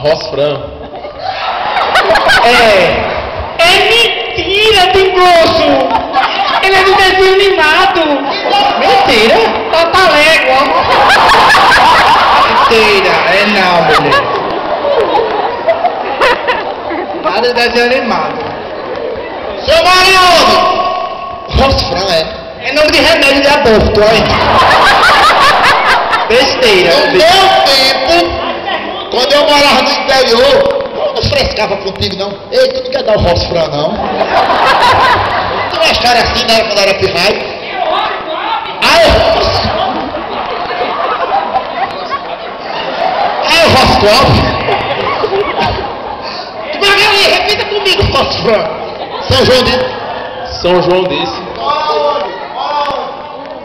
Rosfran. É mentira, tem gosto! Ele é do desenho animado! Mentira? Tatalégua! Mentira, é não, menino. Nada de desenho animado. Seu Mariano! Rosfran, É nome de remédio de aborto, olha. Besteira. No meu tempo, quando eu morava no interior, eu não frescava contigo, não. Ei, tu não quer dar o Rosfran, não? Tu uma história assim, né, quando era pirraio? Ah, o Rosclove. Magali, repita comigo, Rosfran. São João disse. São João disse.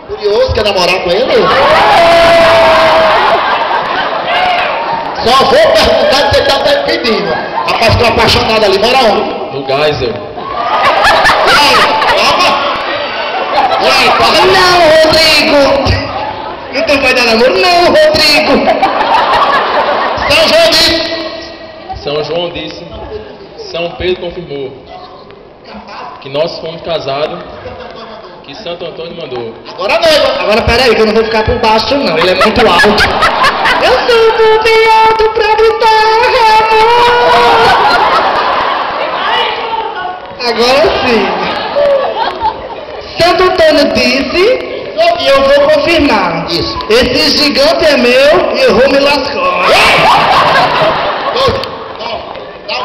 Curioso, quer namorar com ele? Só vou perguntar se você tá até pedindo. Rapaz, ficou apaixonado ali, mora onde? No Geyser. E aí, porra? Não, Rodrigo! Não vai dar namoro, não, Rodrigo! São João disse. São João disse. São Pedro confirmou. Que nós fomos casados. Que Santo Antônio mandou. Agora noiva. Agora peraí, que eu não vou ficar por baixo, não. Ele é muito alto. Eu sou bem alto pra gritar, amor! Agora sim. Santo Antônio disse, e eu vou confirmar. Isso. Esse gigante é meu e eu vou me lascar.